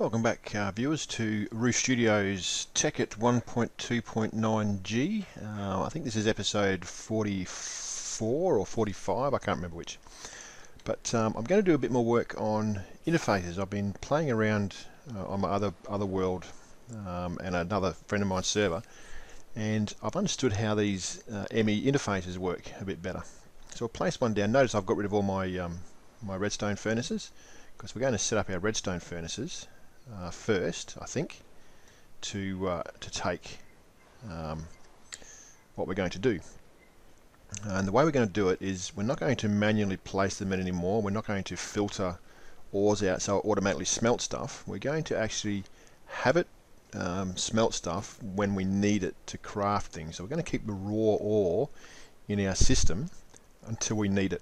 Welcome back, viewers, to Roo Studios Tekkit 1.2.9G. I think this is episode 44 or 45, I can't remember which. But I'm going to do a bit more work on interfaces. I've been playing around on my other world and another friend of mine's server, and I've understood how these ME interfaces work a bit better. So I'll place one down. Notice I've got rid of all my my redstone furnaces, because we're going to set up our redstone furnaces first, I think, to take what we're going to do. And the way we're going to do it is we're not going to manually place them in anymore. We're not going to filter ores out so it automatically smelts stuff. We're going to actually have it smelt stuff when we need it to craft things. So we're going to keep the raw ore in our system until we need it.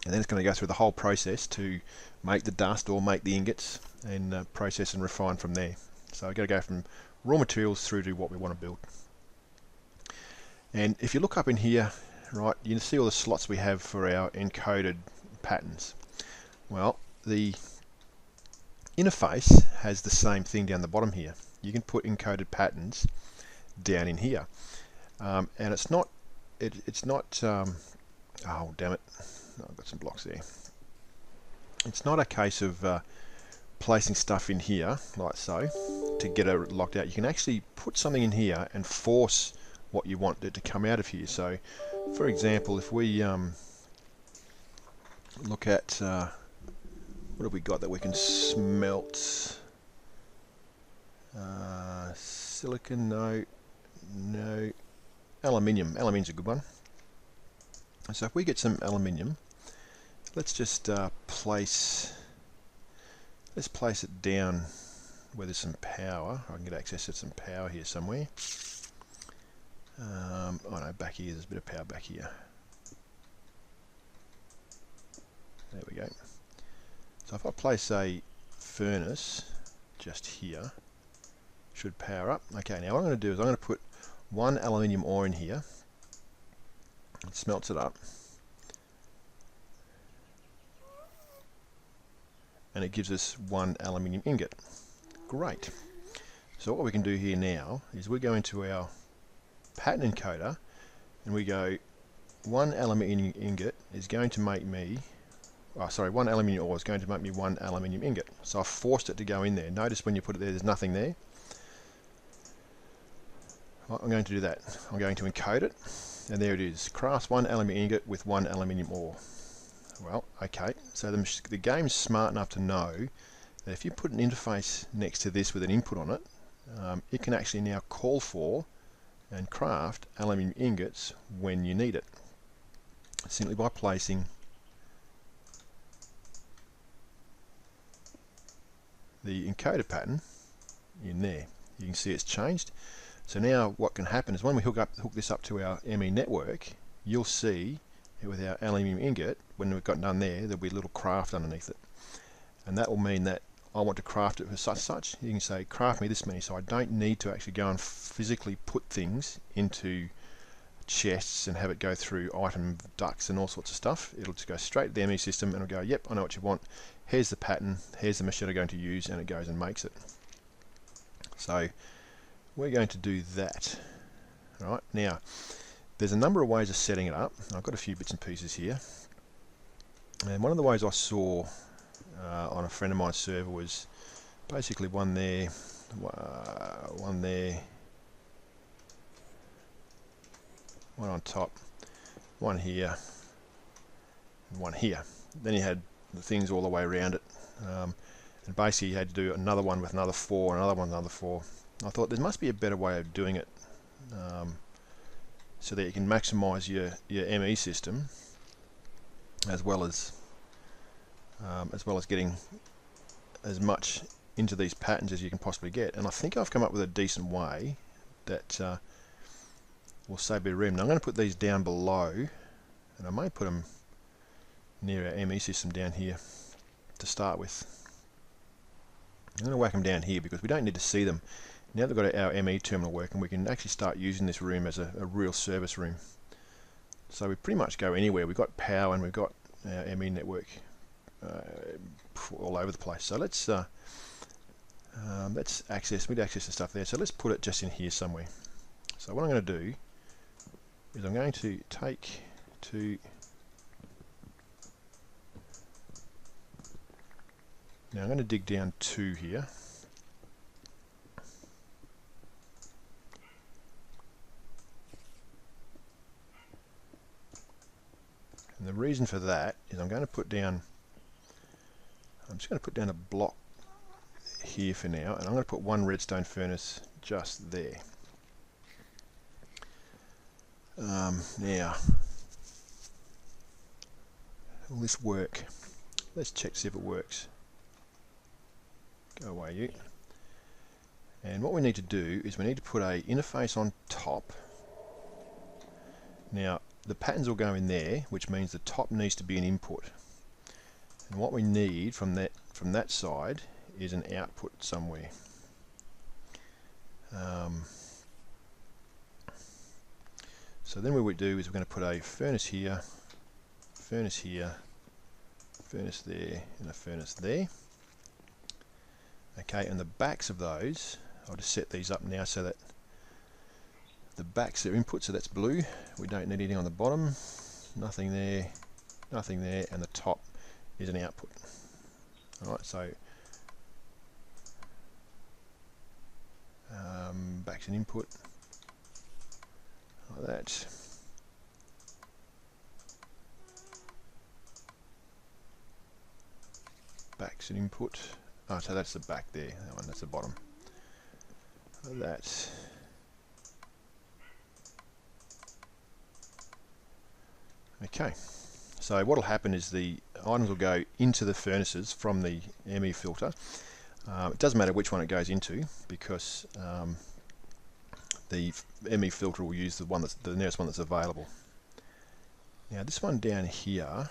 And then it's going to go through the whole process to make the dust or make the ingots and process and refine from there. So we've got to go from raw materials through to what we want to build. And if you look up in here, right, you can see all the slots we have for our encoded patterns. Well, the interface has the same thing down the bottom here. You can put encoded patterns down in here, and it's not oh damn it, I've got some blocks there. It's not a case of placing stuff in here like so to get it locked out. You can actually put something in here and force what you want it to come out of here. So for example, if we look at what have we got that we can smelt? Silicon, no. Aluminium. Aluminium's a good one. So if we get some aluminium, let's just place it down where there's some power. I can get access to some power here somewhere. Oh no, back here, there's a bit of power back here. There we go. So if I place a furnace just here, should power up. Okay, now what I'm going to do is I'm going to put one aluminium ore in here. It smelts it up, and it gives us one aluminium ingot. Great. So what we can do here now is we go into our pattern encoder and we go, one aluminium ingot is going to make me, one aluminium ore is going to make me one aluminium ingot. So I've forced it to go in there. Notice when you put it there, there's nothing there. Well, I'm going to do that. I'm going to encode it, and there it is. Crafts one aluminium ingot with one aluminium ore. Well, okay, so the game's smart enough to know that if you put an interface next to this with an input on it, it can actually now call for and craft aluminium ingots when you need it, simply by placing the encoder pattern in there. You can see it's changed. So now what can happen is when we hook this up to our ME network, you'll see with our aluminium ingot, when we've got done there, there'll be a little craft underneath it, and that will mean that I want to craft it for such. You can say craft me this many, so I don't need to actually go and physically put things into chests and have it go through item ducts and all sorts of stuff. It'll just go straight to the ME system and it'll go, yep, I know what you want, here's the pattern, here's the machine I'm going to use, and it goes and makes it. So we're going to do that. Right, now there's a number of ways of setting it up. I've got a few bits and pieces here, and one of the ways I saw on a friend of mine's server was basically one there, one there, one on top, one here, and one here. Then you had the things all the way around it, and basically you had to do another one with another 4, another one with another 4. I thought there must be a better way of doing it, so that you can maximize your ME system as well as getting as much into these patterns as you can possibly get. And I think I've come up with a decent way that will save a bit of room. Now I'm going to put these down below, and I may put them near our ME system down here to start with. I'm going to whack them down here because we don't need to see them. Now they've got our ME terminal working, we can actually start using this room as a real service room. So we pretty much go anywhere. We've got power and we've got our ME network all over the place. So let's Let's access, we need access to stuff there, so let's put it just in here somewhere. So what I'm going to do is I'm going to take to, now I'm going to dig down 2 here. And the reason for that is I'm going to put down, I'm just going to put down a block here for now, and I'm going to put 1 redstone furnace just there. Now, will this work? Let's check, see if it works. Go away, you. And what we need to do is we need to put a interface on top. Now, the patterns will go in there, which means the top needs to be an input. And what we need from that side is an output somewhere. So then what we do is we're going to put a furnace here, furnace here, furnace there, and a furnace there. Okay, and the backs of those, I'll just set these up now so that the backs are input, so that's blue. We don't need anything on the bottom, nothing there, and the top is an output. Alright, so back's an input, like that. Back's an input. Oh, so that's the back there, that one, that's the bottom. Like that. Okay, so what will happen is the items will go into the furnaces from the ME filter. It doesn't matter which one it goes into, because the ME filter will use the one that's the nearest one that's available. Now this one down here,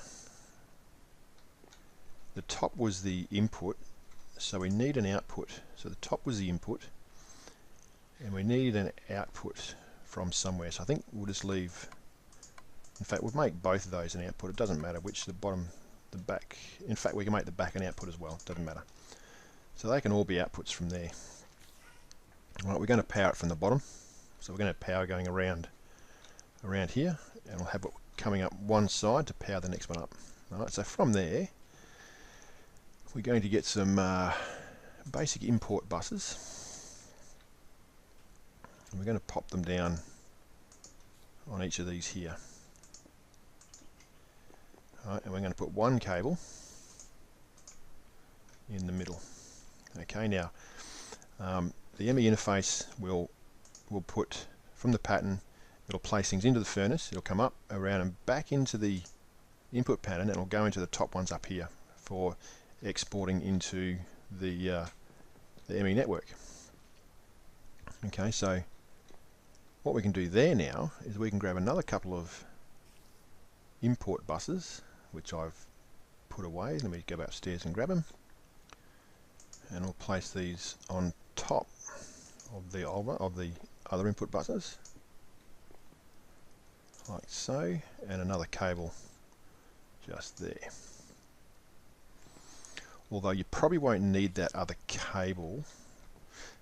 the top was the input, so we need an output. So the top was the input, and we need an output from somewhere. So I think we'll just leave, in fact we'll make both of those an output. It doesn't matter which, the bottom, the back. In fact we can make the back an output as well, it doesn't matter. So they can all be outputs from there. Right, we're going to power it from the bottom. So we're going to have power going around here, and we'll have it coming up one side to power the next one up. Alright, so from there we're going to get some basic import buses, and we're going to pop them down on each of these here. Alright, and we're going to put 1 cable in the middle. Okay, now the ME interface will put from the pattern, it'll place things into the furnace, it'll come up, around and back into the input pattern, and it'll go into the top ones up here for exporting into the ME network. Okay, so what we can do there now is we can grab another couple of import buses, which I've put away. Let me go upstairs and grab them, and we'll place these on top of the other input buses, like so, and another cable just there. Although you probably won't need that other cable.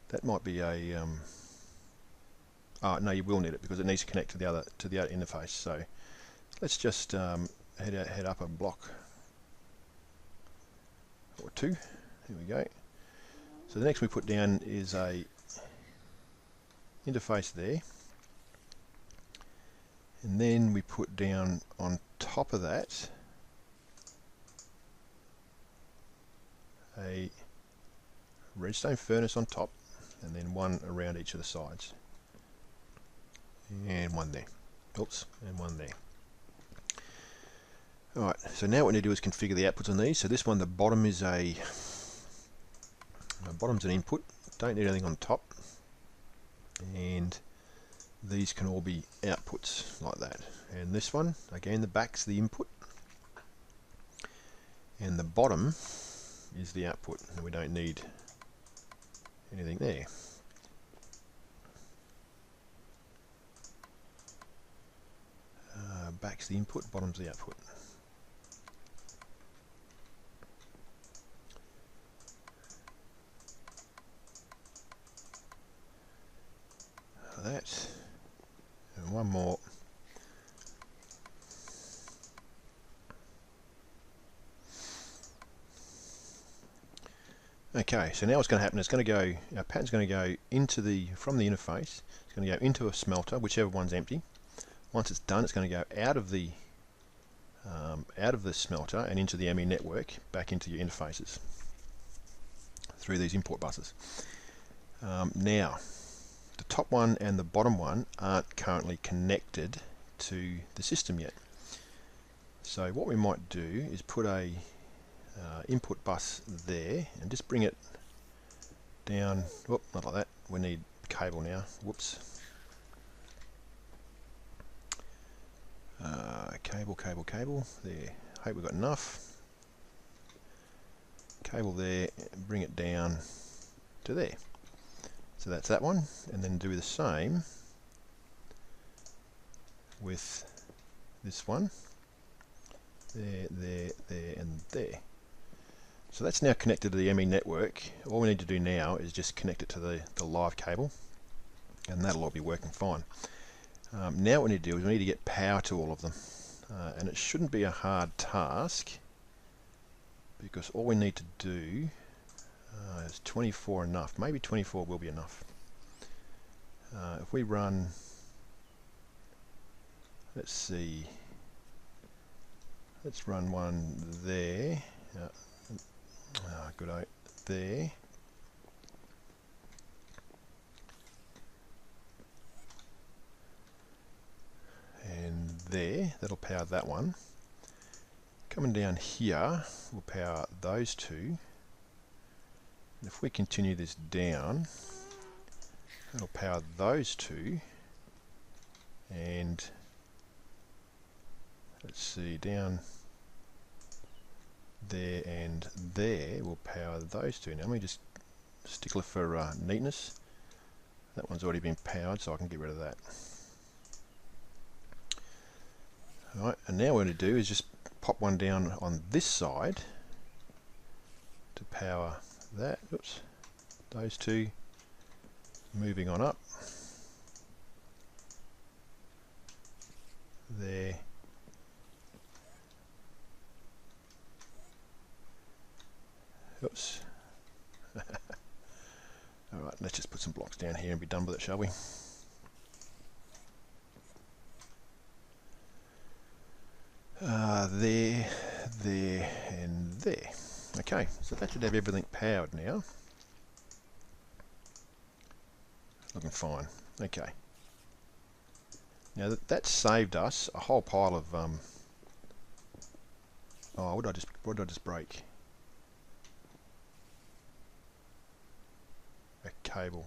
That might be a no, you will need it because it needs to connect to the other interface. So let's just head up a block or 2. Here we go. So the next we put down is a interface there, and then we put down on top of that a redstone furnace on top, and then 1 around each of the sides, and 1 there. Oops, and 1 there. Alright, so now what we need to do is configure the outputs on these. So this one, the bottom is bottom's an input, don't need anything on top, and these can all be outputs like that. And this one, again, the back's the input, and the bottom is the output, and we don't need anything there. Back's the input, bottom's the output. that, and one more. Okay, so now what's going to happen is our pattern's going to go from the interface, it's going to go into a smelter, whichever one's empty. Once it's done, it's going to go out of the smelter and into the ME network, back into your interfaces through these import buses. Now, the top one and the bottom one aren't currently connected to the system yet. So what we might do is put a input bus there and just bring it down. Whoop, not like that. We need cable now. Whoops. Cable. There. Hope we've got enough. Cable there. Bring it down to there. So that's that one, and then do the same with this one. There, and there. So that's now connected to the ME network. All we need to do now is just connect it to the live cable, and that'll all be working fine. Now what we need to do is we need to get power to all of them, and it shouldn't be a hard task, because all we need to do is 24 enough. Maybe 24 will be enough. If we run, let's see, let's run one there. Good, there. And there, that'll power that one. Coming down here, we'll power those two. And if we continue this down, that'll power those two. And let's see, down there and there will power those two. Now let me just stickler for neatness. That one's already been powered, so I can get rid of that. Alright, and now what I'm going to do is just pop one down on this side to power that. Oops, those two. Moving on up. There. Oops. Alright, let's just put some blocks down here and be done with it, shall we? There, and there. Okay, so that should have everything powered now. Looking fine. Okay. Now that saved us a whole pile of oh, what did I just break? A cable.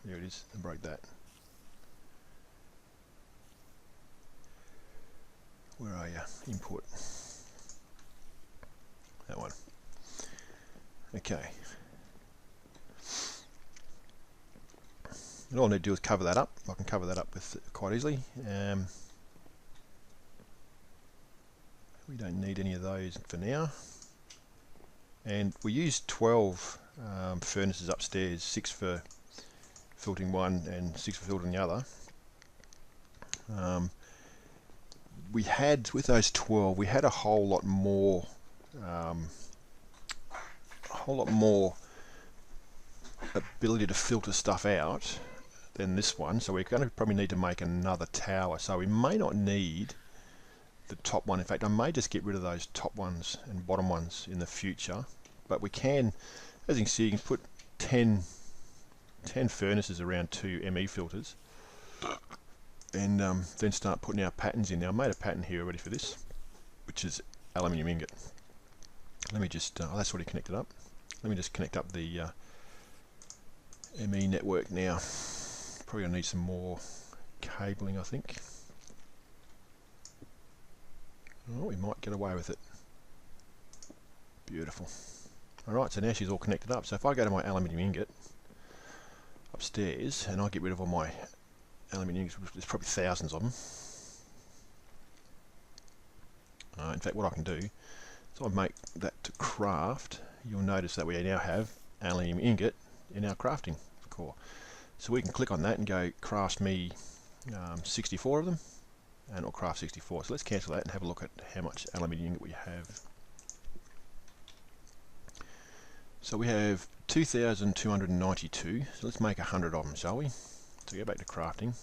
There it is. I broke that. Where are you? Input. That one. Okay. And all I need to do is cover that up. I can cover that up with quite easily. We don't need any of those for now. And we used 12 furnaces upstairs, 6 for filtering one and 6 for filtering the other. We had, with those 12, we had a whole lot more ability to filter stuff out than this one, so we're going to probably need to make another tower. So we may not need the top one. In fact, I may just get rid of those top ones and bottom ones in the future, but we can, as you can see, you can put 10 furnaces around 2 ME filters, and then start putting our patterns in. Now I made a pattern here already for this, which is aluminium ingot. Let me just, oh, that's already connected up. Let me just connect up the ME network now. Probably going to need some more cabling, I think. Oh, we might get away with it. Beautiful. Alright, so now she's all connected up. So if I go to my aluminium ingot upstairs and I get rid of all my aluminium ingots, there's probably thousands of them. In fact, what I can do is I make that to craft. You'll notice that we now have aluminium ingot in our crafting core. So we can click on that and go craft me 64 of them, and it'll craft 64. So let's cancel that and have a look at how much aluminium ingot we have. So we have 2,292. So let's make 100 of them, shall we? So go back to crafting.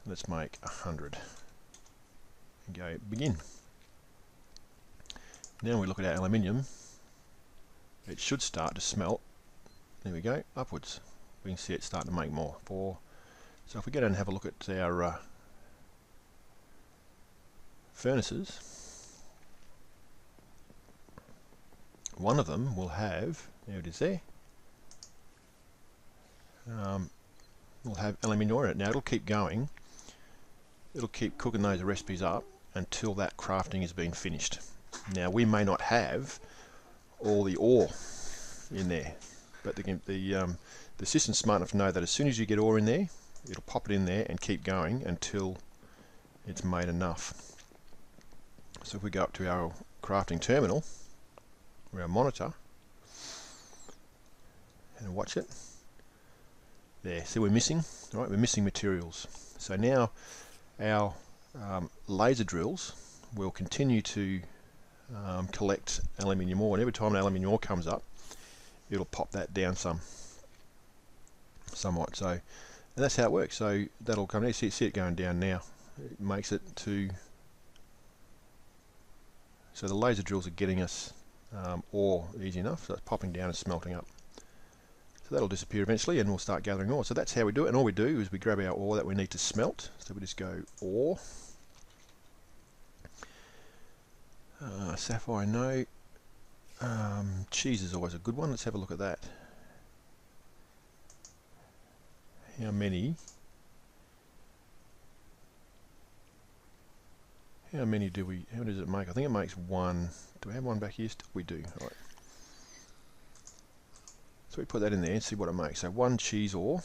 Let's make 100 and go begin. Now we look at our aluminium. It should start to smelt. There we go, upwards. We can see it starting to make more. So if we go down and have a look at our furnaces, one of them will have, there it is there, will have aluminium in it. Now it'll keep going, it'll keep cooking those recipes up until that crafting has been finished. Now we may not have all the ore in there, but the system's smart enough to know that as soon as you get ore in there, it'll pop it in there and keep going until it's made enough. So if we go up to our crafting terminal, or our monitor, and watch it, there, see we're missing, right? We're missing materials. So now our laser drills will continue to collect aluminium ore, and every time an aluminium ore comes up, it'll pop that down somewhat. So, and that's how it works. So that'll come. See it going down now. It makes it to. So the laser drills are getting us ore easy enough. So it's popping down and smelting up. So that'll disappear eventually, and we'll start gathering ore. So that's how we do it. And all we do is we grab our ore that we need to smelt. So we just go ore. Sapphire, no. Cheese is always a good one. Let's have a look at that. How many do we, how does it make? I think it makes one. Do we have one back here? We do. All right. So we put that in there and see what it makes. So one cheese ore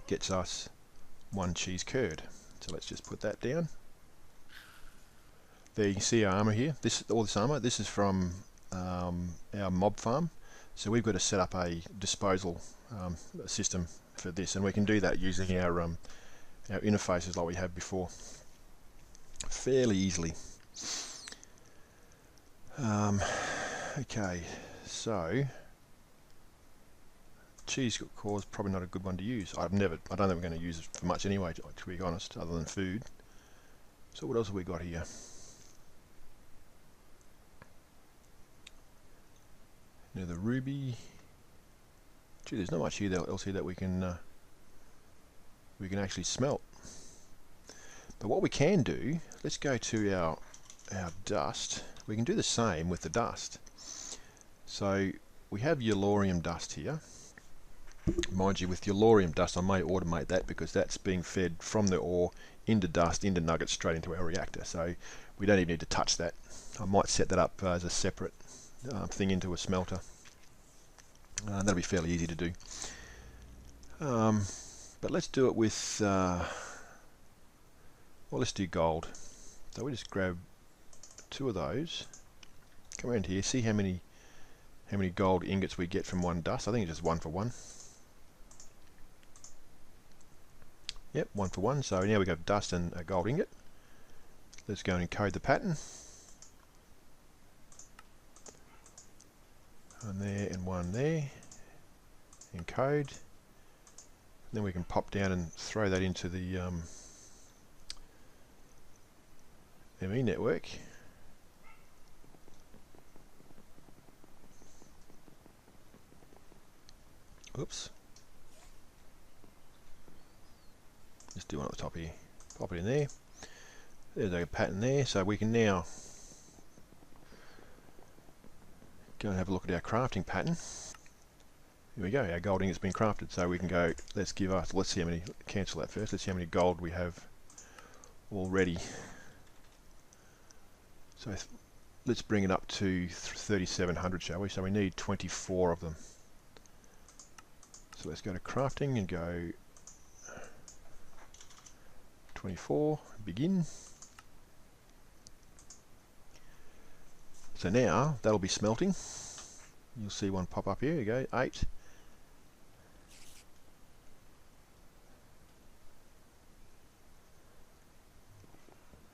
gets us one cheese curd. So let's just put that down. There you can see our armour here. All this armour, this is from our mob farm. So we've got to set up a disposal system for this, and we can do that using our interfaces like we had before, fairly easily. Okay, so cheese core is probably not a good one to use. I don't think we're going to use it for much anyway, to be honest, other than food. So what else have we got here? Now the ruby. Gee, there's not much here else here that we can actually smelt. But what we can do, let's go to our dust. We can do the same with the dust. So we have yellorium dust here. Mind you, with yellorium dust, I may automate that because that's being fed from the ore into dust, into nuggets, straight into our reactor. So we don't even need to touch that. I might set that up as a separate thing into a smelter. That'll be fairly easy to do. But let's do it with, well, let's do gold. So we just grab 2 of those, come around here, see how many gold ingots we get from one dust. I think it's just 1 for 1. Yep, 1 for 1. So now we've got dust and a gold ingot. Let's go and encode the pattern. One there and one there. Encode. Then we can pop down and throw that into the ME network. Oops. Just do one at the top here. Pop it in there. There's a pattern there, so we can now go and have a look at our crafting pattern. Here we go, our gold ingot's been crafted, so we can go, let's see how many, cancel that first, let's see how many gold we have already. So let's bring it up to 3,700, shall we? So we need 24 of them. So let's go to crafting and go 24, begin. So now that'll be smelting. You'll see one pop up here. You go, 8.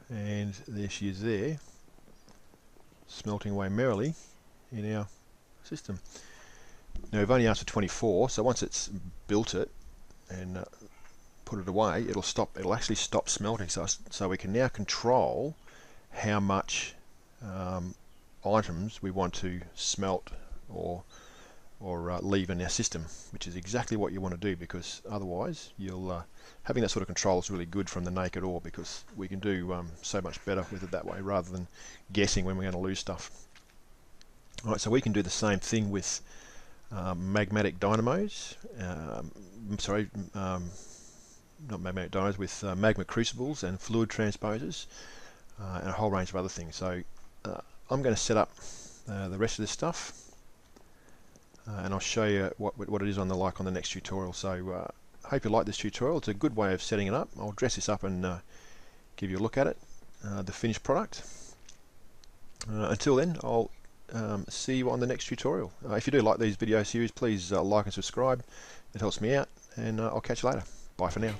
and there she is there, smelting away merrily in our system. Now we've only asked for 24, so once it's built it and put it away, it'll actually stop smelting, so we can now control how much items we want to smelt or leave in our system, which is exactly what you want to do, because otherwise you'll having that sort of control is really good from the naked ore, because we can do so much better with it that way rather than guessing when we're going to lose stuff. Alright, so we can do the same thing with magmatic dynamos, not magmatic dynamos, with magma crucibles and fluid transposers and a whole range of other things. So I'm going to set up the rest of this stuff, and I'll show you what it is on the next tutorial. So hope you like this tutorial. It's a good way of setting it up. I'll dress this up and give you a look at it, the finished product. Until then, I'll see you on the next tutorial. If you do like these video series, please like and subscribe. It helps me out, and I'll catch you later. Bye for now.